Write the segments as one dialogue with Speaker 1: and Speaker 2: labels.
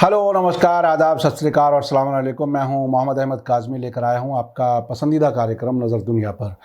Speaker 1: Hello नमस्कार आदाब सत श्री अकाल और अस्सलाम वालेकुम। मैं हूं मोहम्मद अहमद काज़मी, लेकर आया हूं आपका पसंदीदा कार्यक्रम नज़र दुनिया पर।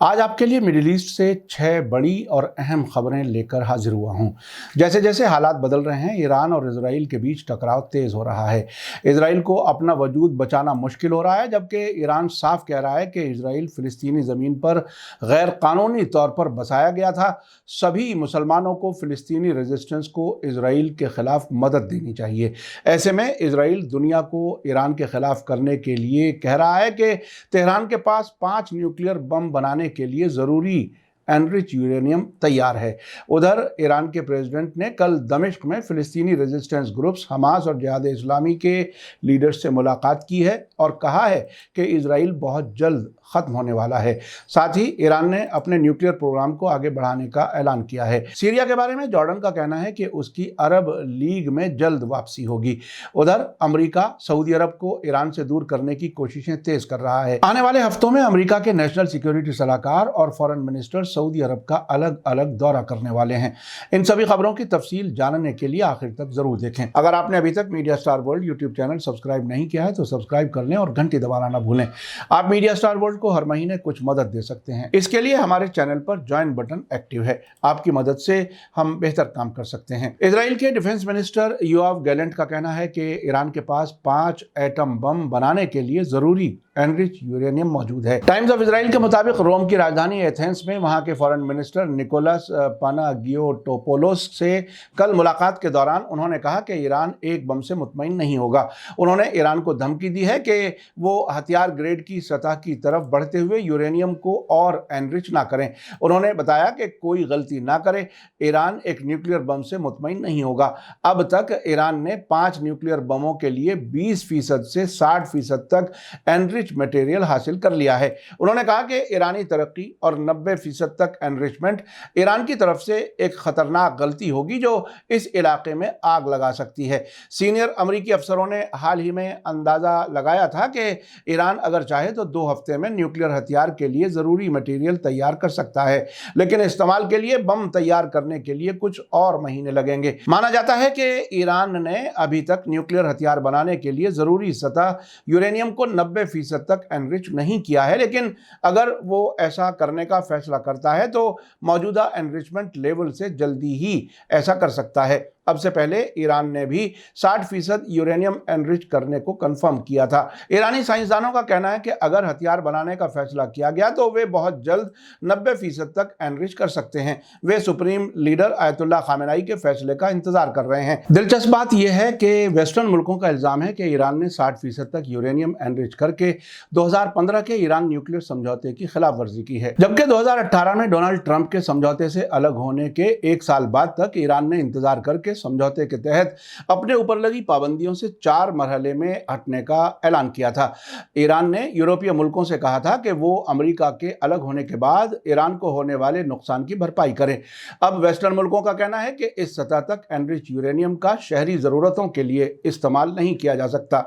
Speaker 1: आज आपके लिए मिडिल ईस्ट से 6 बड़ी और अहम खबरें लेकर हाजिर हुआ हूं। जैसे जैसे हालात बदल रहे हैं, ईरान और इजराइल के बीच टकराव तेज़ हो रहा है। इजराइल को अपना वजूद बचाना मुश्किल हो रहा है, जबकि ईरान साफ कह रहा है कि इजराइल फ़िलिस्तीनी ज़मीन पर गैर कानूनी तौर पर बसाया गया था। सभी मुसलमानों को फ़िलिस्तीनी रेजिस्टेंस को इजराइल के ख़िलाफ़ मदद देनी चाहिए। ऐसे में इजराइल दुनिया को ईरान के खिलाफ करने के लिए कह रहा है कि तेहरान के पास 5 न्यूक्लियर बम बनाने के लिए ज़रूरी एनरिच यूरेनियम तैयार है। उधर ईरान के प्रेसिडेंट ने कल दमिश्क में फ़िलिस्तीनी रेजिस्टेंस ग्रुप्स हमास और जिहाद इस्लामी के लीडर्स से मुलाकात की है और कहा है कि इजराइल बहुत जल्द ख़त्म होने वाला है। साथ ही ईरान ने अपने न्यूक्लियर प्रोग्राम को आगे बढ़ाने का ऐलान किया है। सीरिया के बारे में जॉर्डन का कहना है कि उसकी अरब लीग में जल्द वापसी होगी। उधर अमेरिका सऊदी अरब को ईरान से दूर करने की कोशिशें तेज कर रहा है। आने वाले हफ्तों में अमेरिका के नेशनल सिक्योरिटी सलाहकार और फॉरेन मिनिस्टर सऊदी अरब का अलग अलग दौरा करने वाले हैं। इन सभी खबरों की तफसील जानने के लिए आखिर तक जरूर देखें। अगर आपने अभी तक media star world YouTube channel subscribe नहीं किया है तो सब्सक्राइब कर लें और घंटी दबाना ना भूलें। आप मीडिया स्टार वर्ल्ड को हर महीने कुछ मदद दे सकते हैं। इसके लिए हमारे चैनल पर ज्वाइन बटन एक्टिव है। आपकी मदद से हम बेहतर काम कर सकते हैं। इजराइल के डिफेंस मिनिस्टर योआव गैलेंट का कहना है कि ईरान के पास 5 एटम बम बनाने के लिए जरूरी एनरिच यूरेनियम मौजूद है। टाइम्स ऑफ इजराइल के मुताबिक रोम की राजधानी एथेंस में वहां के फॉरेन मिनिस्टर निकोलस पानागियोटोपोलोस से कल मुलाकात के दौरान उन्होंने कहा कि ईरान एक बम से मुतमईन नहीं होगा। उन्होंने ईरान को धमकी दी है कि वो हथियार ग्रेड की सतह की तरफ बढ़ते हुए यूरेनियम को और एनरिच ना करें। उन्होंने बताया कि कोई गलती ना करे, ईरान एक न्यूक्लियर बम से मुतमईन नहीं होगा। अब तक ईरान ने 5 न्यूक्लियर बमों के लिए 20% से 60% तक एनरिच मटेरियल हासिल कर लिया है। उन्होंने कहा कि ईरानी तरक्की और 90% तक एनरिचमेंट ईरान की तरफ से एक खतरनाक गलती होगी जो इस इलाके में आग लगा सकती है। सीनियर अमेरिकी अफसरों ने हाल ही में अंदाजा लगाया था कि ईरान अगर चाहे तो 2 हफ्ते में न्यूक्लियर हथियार के लिए जरूरी मटेरियल तैयार कर सकता है, लेकिन इस्तेमाल के लिए बम तैयार करने के लिए कुछ और महीने लगेंगे। माना जाता है कि ईरान ने अभी तक न्यूक्लियर हथियार बनाने के लिए जरूरी सतह यूरेनियम को 90% तक एनरिच नहीं किया है, लेकिन अगर वो ऐसा करने का फैसला करता है तो मौजूदा एनरिचमेंट लेवल से जल्दी ही ऐसा कर सकता है। अब से पहले ईरान ने भी 60% यूरेनियम एनरिच करने को कंफर्म किया था। ईरानी साइंसदानों का कहना है कि अगर हथियार बनाने का फैसला किया गया तो वे बहुत जल्द 90% तक एनरिच कर सकते हैं। वे सुप्रीम लीडर आयतुल्लाह खामेनेई के फैसले का इंतजार कर रहे हैं। दिलचस्प बात यह है कि वेस्टर्न मुल्कों का इल्जाम है कि ईरान ने 60% तक यूरेनियम एनरिच करके 2015 के ईरान न्यूक्लियर समझौते की खिलाफ वर्जी की है, जबकि 2018 में डोनाल्ड ट्रंप के समझौते से अलग होने के 1 साल बाद तक ईरान ने इंतजार करके समझौते के तहत अपने ऊपर लगी पाबंदियों से 4 मरहले में हटने का ऐलान किया था। ईरान ने यूरोपीय मुल्कों से कहा था कि वो अमेरिका के अलग होने के बाद ईरान को होने वाले नुकसान की भरपाई करें। अब वेस्टर्न मुल्कों का कहना है कि इस सतह तक एनरिच यूरेनियम का शहरी ज़रूरतों के लिए इस्तेमाल नहीं किया जा सकता।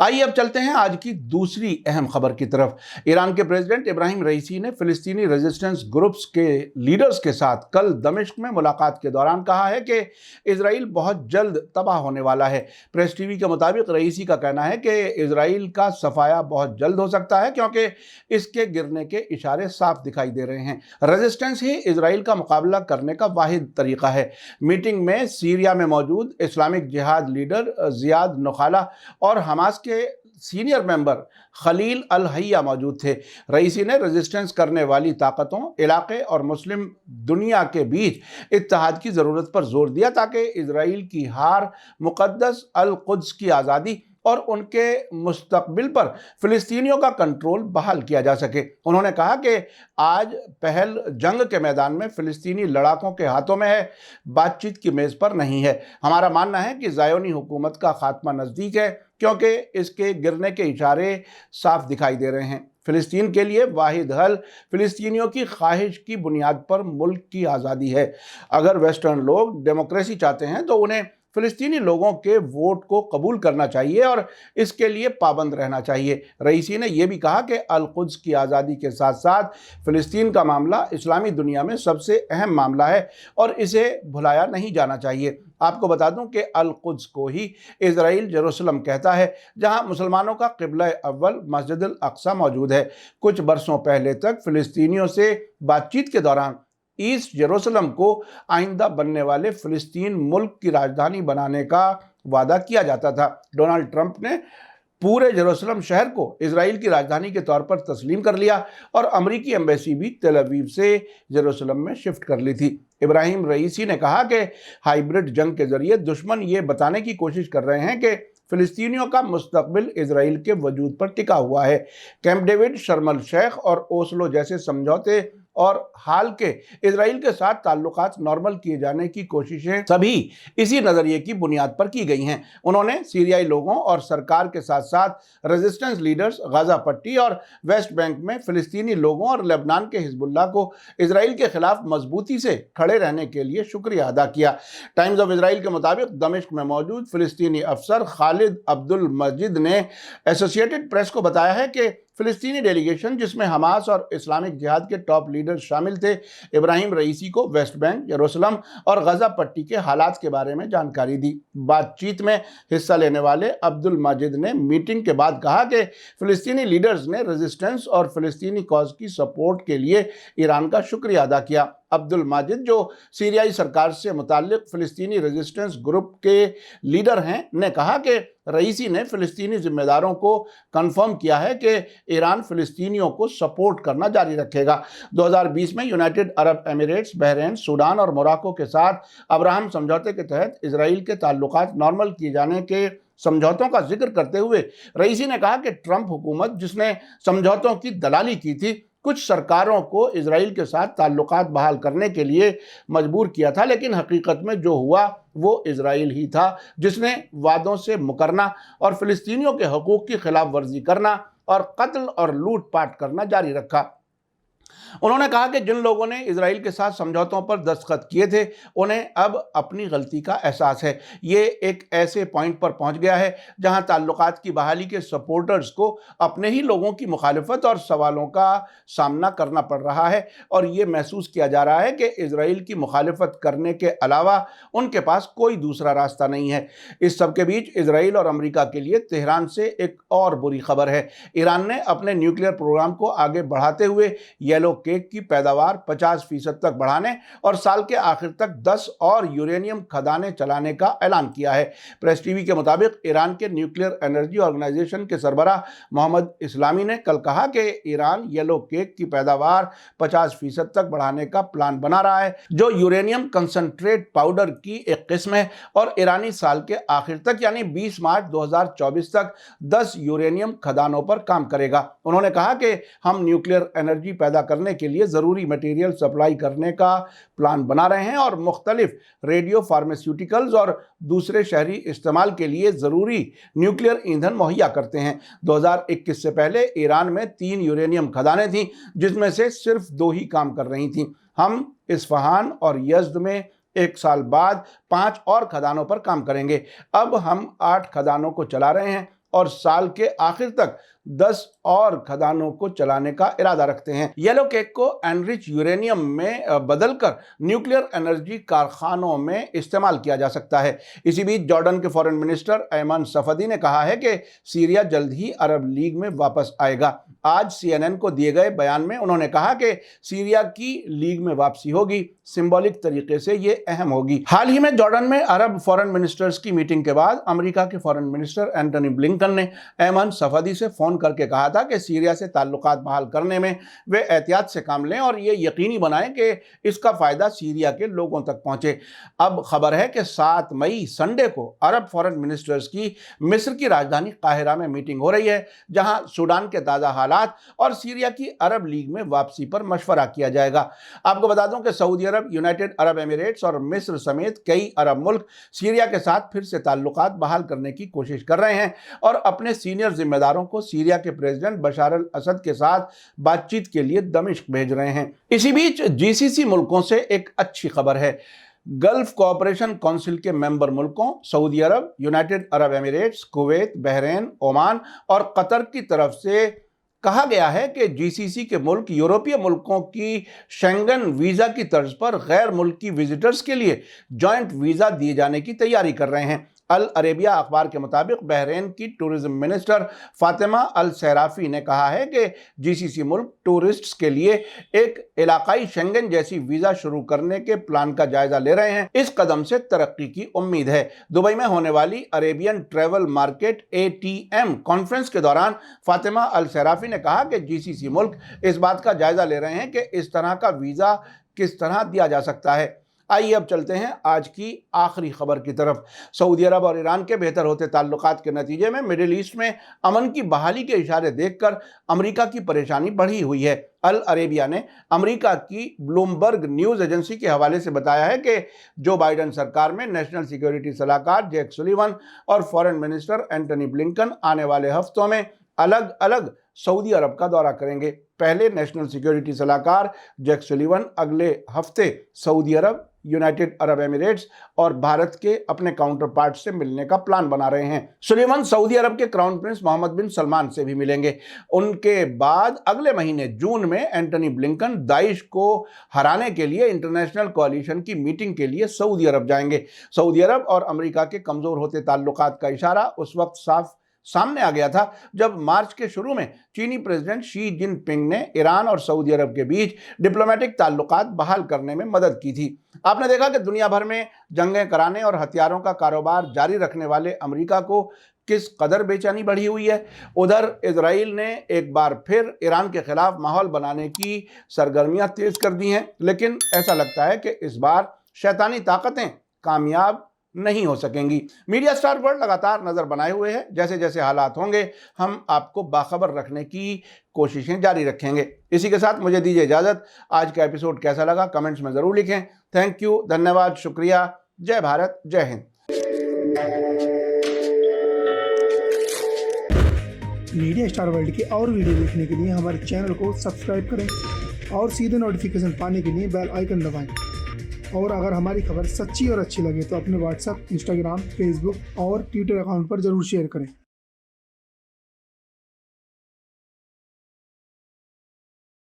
Speaker 1: आइए अब चलते हैं आज की दूसरी अहम खबर की तरफ। ईरान के प्रेसिडेंट इब्राहिम रईसी ने फिलिस्तीनी रेजिस्टेंस ग्रुप्स के लीडर्स के साथ कल दमिश्क में मुलाकात के दौरान कहा है कि इजराइल बहुत जल्द तबाह होने वाला है। प्रेस टीवी के मुताबिक रईसी का कहना है कि इजराइल का सफाया बहुत जल्द हो सकता है क्योंकि इसके गिरने के इशारे साफ दिखाई दे रहे हैं। रेजिस्टेंस ही इजराइल का मुकाबला करने का वाहिद तरीका है। मीटिंग में सीरिया में मौजूद इस्लामिक जिहाद लीडर जियाद नखाला और हमास के सीनियर मेंबर खलील अल हैया मौजूद थे। रईसी ने रेजिस्टेंस करने वाली ताकतों, इलाके और मुस्लिम दुनिया के बीच इत्तेहाद की ज़रूरत पर जोर दिया ताकि इजराइल की हार, मुक़द्दस अल कुद्स की आज़ादी और उनके मुस्तकबिल पर फ़िलिस्तीनियों का कंट्रोल बहाल किया जा सके। उन्होंने कहा कि आज पहल जंग के मैदान में फ़िलिस्तीनी लड़ाकों के हाथों में है, बातचीत की मेज़ पर नहीं है। हमारा मानना है कि ज़ायोनी हुकूमत का खात्मा नज़दीक है क्योंकि इसके गिरने के इशारे साफ दिखाई दे रहे हैं। फ़िलिस्तीन के लिए वाहिद हल फ़िलिस्तीनियों की ख्वाहिश की बुनियाद पर मुल्क की आज़ादी है। अगर वेस्टर्न लोग डेमोक्रेसी चाहते हैं तो उन्हें फिलिस्तीनी लोगों के वोट को कबूल करना चाहिए और इसके लिए पाबंद रहना चाहिए। रईसी ने यह भी कहा कि अल-कुद्स की आज़ादी के साथ साथ फिलिस्तीन का मामला इस्लामी दुनिया में सबसे अहम मामला है और इसे भुलाया नहीं जाना चाहिए। आपको बता दूं कि अल-कुद्स को ही इजराइल जेरूसलम कहता है, जहां मुसलमानों का क़िबला अव्वल मस्जिद अल-अक़सा मौजूद है। कुछ बरसों पहले तक फिलिस्तीनियों से बातचीत के दौरान ईस्ट जेरूसलम को आइंदा बनने वाले फिलिस्तीन मुल्क की राजधानी बनाने का वादा किया जाता था। डोनाल्ड ट्रंप ने पूरे जेरूसलम शहर को इजराइल की राजधानी के तौर पर तस्लीम कर लिया और अमरीकी एम्बेसी भी तेल अवीव से जेरूसलम में शिफ्ट कर ली थी। इब्राहिम रईसी ने कहा कि हाइब्रिड जंग के जरिए दुश्मन ये बताने की कोशिश कर रहे हैं कि फिलिस्तीनियों का मुस्तकबिल इजराइल के वजूद पर टिका हुआ है। कैंप डेविड, शर्म अल शेख और ओस्लो जैसे समझौते और हाल के इजराइल के साथ ताल्लुकात नॉर्मल किए जाने की कोशिशें सभी इसी नज़रिए की बुनियाद पर की गई हैं। उन्होंने सीरियाई लोगों और सरकार के साथ साथ रेजिस्टेंस लीडर्स, गाजा पट्टी और वेस्ट बैंक में फिलिस्तीनी लोगों और लेबनान के हिजबुल्लाह को इजराइल के खिलाफ मजबूती से खड़े रहने के लिए शुक्रिया अदा किया। टाइम्स ऑफ इजराइल के मुताबिक दमिश्क में मौजूद फिलिस्तीनी अफसर खालिद अब्दुल मजीद ने एसोसिएटेड प्रेस को बताया है कि फिलिस्तीनी डेलीगेशन, जिसमें हमास और इस्लामिक जिहाद के टॉप लीडर्स शामिल थे, इब्राहिम रईसी को वेस्ट बैंक, यरूशलेम और गजा पट्टी के हालात के बारे में जानकारी दी। बातचीत में हिस्सा लेने वाले अब्दुल माजिद ने मीटिंग के बाद कहा कि फिलिस्तीनी लीडर्स ने रेजिस्टेंस और फिलिस्तीनी कॉज की सपोर्ट के लिए ईरान का शुक्रिया अदा किया। अब्दुल माजिद, जो सीरियाई सरकार से मुताल्लिक फिलिस्तीनी रेजिस्टेंस ग्रुप के लीडर हैं, ने कहा कि रईसी ने फिलिस्तीनी जिम्मेदारों को कंफर्म किया है कि ईरान फिलिस्तीनियों को सपोर्ट करना जारी रखेगा। 2020 में United Arab Emirates, Bahrain, Sudan और मोरक्को के साथ अब्राहम समझौते के तहत इजराइल के ताल्लुकात नॉर्मल किए जाने के समझौतों का जिक्र करते हुए रईसी ने कहा कि ट्रंप हुकूमत, जिसने समझौतों की दलाली की थी, कुछ सरकारों को इजराइल के साथ ताल्लुकात बहाल करने के लिए मजबूर किया था, लेकिन हकीकत में जो हुआ वो इजराइल ही था जिसने वादों से मुकरना और फिलिस्तीनियों के हकूक़ की खिलाफ वर्जी करना और कत्ल और लूटपाट करना जारी रखा। उन्होंने कहा कि जिन लोगों ने इजराइल के साथ समझौतों पर दस्तखत किए थे, उन्हें अब अपनी गलती का एहसास है। ये एक ऐसे पॉइंट पर पहुंच गया है जहां ताल्लुकात की बहाली के सपोर्टर्स को अपने ही लोगों की मुखालिफत और सवालों का सामना करना पड़ रहा है और ये महसूस किया जा रहा है कि इजराइल की मुखालिफत करने के अलावा उनके पास कोई दूसरा रास्ता नहीं है। इस सब के बीच इजराइल और अमेरिका के लिए तेहरान से एक और बुरी खबर है। ईरान ने अपने न्यूक्लियर प्रोग्राम को आगे बढ़ाते हुए येलो केक की पैदावार 50% तक बढ़ाने और साल के आखिर तक 10 और यूरेनियम खदानें चलाने का ऐलान किया है। प्रेस टीवी के मुताबिक ईरान के न्यूक्लियर एनर्जी ऑर्गेनाइजेशन के सरबराह मोहम्मद इस्लामी ने कल कहा कि ईरान येलो केक की पैदावार 50% तक बढ़ाने का प्लान बना रहा है, जो यूरेनियम कंसंट्रेट पाउडर की एक किस्म है और ईरानी साल के आखिर तक यानी 20 मार्च 2024 तक 10 यूरेनियम खदानों पर काम करेगा। उन्होंने कहा कि हम न्यूक्लियर एनर्जी पैदा करने के लिए ज़रूरी मटेरियल सप्लाई करने का प्लान बना रहे हैं और मुख्तलिफ रेडियो फार्मास्यूटिकल्स और दूसरे शहरी इस्तेमाल के लिए ज़रूरी न्यूक्लियर ईंधन मुहैया करते हैं। 2021 से पहले ईरान में 3 यूरेनियम खदानें थीं, जिसमें से सिर्फ 2 ही काम कर रही थीं। हम इस्फहान और यज़्द में 1 साल बाद 5 और खदानों पर काम करेंगे। अब हम 8 खदानों को चला रहे हैं और साल के आखिर तक 10 और खदानों को चलाने का इरादा रखते हैं। येलो केक को एनरिच यूरेनियम में बदलकर न्यूक्लियर एनर्जी कारखानों में इस्तेमाल किया जा सकता है। इसी बीच जॉर्डन के फॉरेन मिनिस्टर ऐमन सफदी ने कहा है कि सीरिया जल्द ही अरब लीग में वापस आएगा। आज CNN को दिए गए बयान में उन्होंने कहा कि सीरिया की लीग में वापसी होगी, सिंबॉलिक तरीके से ये अहम होगी। हाल ही में जॉर्डन में अरब फॉरेन मिनिस्टर्स की मीटिंग के बाद अमेरिका के फॉरेन मिनिस्टर एंटनी ब्लिंकन ने ऐमन सफदी से फोन करके कहा था कि सीरिया से ताल्लुकात बहाल करने में वे एहतियात से काम लें और ये यकीनी बनाएं कि इसका फ़ायदा सीरिया के लोगों तक पहुंचे। अब खबर है कि 7 मई संडे को अरब फॉरेन मिनिस्टर्स की मिस्र की राजधानी काहिरा में मीटिंग हो रही है, जहां सूडान के ताज़ा हालात और सीरिया की अरब लीग में वापसी पर मशवरा किया जाएगा। आपको बता दूं कि Saudi Arab, United Arab Emirates और मिस्र समेत कई अरब मुल्क सीरिया के साथ फिर से ताल्लुकात बहाल करने की कोशिश कर रहे हैं और अपने सीनियर जिम्मेदारों को सीरिया के प्रेसिडेंट बशार अल असद के साथ बातचीत के लिए दमिश्क भेज रहे हैं। इसी बीच GCC मुल्कों से एक अच्छी खबर है। गल्फ कोऑपरेशन काउंसिल के मेंबर मुल्कों Saudi Arab, United Arab Emirates, Kuwait, Bahrain, Oman और कतर की तरफ से कहा गया है कि जीसीसी के मुल्क यूरोपीय मुल्कों की शेंगन वीज़ा की तर्ज पर गैर मुल्की विजिटर्स के लिए जॉइंट वीज़ा दिए जाने की तैयारी कर रहे हैं। अल अरेबिया अखबार के मुताबिक बहरीन की टूरिज्म मिनिस्टर फातिमा अल सैराफी ने कहा है कि जीसीसी मुल्क टूरिस्ट्स के लिए एक इलाकाई शेंगन जैसी वीज़ा शुरू करने के प्लान का जायजा ले रहे हैं। इस कदम से तरक्की की उम्मीद है। दुबई में होने वाली Arabian travel market ATM conference के दौरान फातिमा अल सैराफी ने कहा कि जीसीसी मुल्क इस बात का जायजा ले रहे हैं कि इस तरह का वीज़ा किस तरह दिया जा सकता है। आइए अब चलते हैं आज की आखिरी खबर की तरफ। सऊदी अरब और ईरान के बेहतर होते ताल्लुकात के नतीजे में मिडिल ईस्ट में अमन की बहाली के इशारे देखकर अमेरिका की परेशानी बढ़ी हुई है। अल अरेबिया ने अमेरिका की ब्लूमबर्ग न्यूज़ एजेंसी के हवाले से बताया है कि जो बाइडेन सरकार में नेशनल सिक्योरिटी सलाहकार जैक सुलिवन और फॉरेन मिनिस्टर एंटनी ब्लिंकन आने वाले हफ्तों में अलग अलग सऊदी अरब का दौरा करेंगे। पहले नेशनल सिक्योरिटी सलाहकार जैक सुलिवन अगले हफ्ते Saudi Arab, United Arab Emirates और भारत के अपने काउंटर पार्ट से मिलने का प्लान बना रहे हैं। सुलेमान सऊदी अरब के क्राउन प्रिंस मोहम्मद बिन सलमान से भी मिलेंगे। उनके बाद अगले महीने जून में एंटनी ब्लिंकन दाइश को हराने के लिए इंटरनेशनल कोalition की मीटिंग के लिए सऊदी अरब जाएंगे। सऊदी अरब और अमेरिका के कमजोर होते ताल्लुकात का इशारा उस वक्त सामने आ गया था जब मार्च के शुरू में चीनी प्रेसिडेंट शी जिनपिंग ने ईरान और सऊदी अरब के बीच डिप्लोमेटिक ताल्लुकात बहाल करने में मदद की थी। आपने देखा कि दुनिया भर में जंगें कराने और हथियारों का कारोबार जारी रखने वाले अमेरिका को किस कदर बेचैनी बढ़ी हुई है। उधर इजराइल ने एक बार फिर ईरान के खिलाफ माहौल बनाने की सरगर्मियां तेज कर दी हैं, लेकिन ऐसा लगता है कि इस बार शैतानी ताकतें कामयाब नहीं हो सकेंगी। मीडिया स्टार वर्ल्ड लगातार नजर बनाए हुए है। जैसे जैसे हालात होंगे हम आपको बाखबर रखने की कोशिशें जारी रखेंगे। इसी के साथ मुझे दीजिए इजाजत। आज का एपिसोड कैसा लगा कमेंट्स में जरूर लिखें। थैंक यू, धन्यवाद, शुक्रिया। जय भारत, जय हिंद।
Speaker 2: मीडिया स्टार वर्ल्ड के और वीडियो देखने के लिए हमारे चैनल को सब्सक्राइब करें और सीधे नोटिफिकेशन पाने के लिए बेल आइकन दबाएं। और अगर हमारी खबर सच्ची और अच्छी लगे तो अपने व्हाट्सएप, इंस्टाग्राम, फेसबुक और ट्विटर अकाउंट पर जरूर शेयर करें।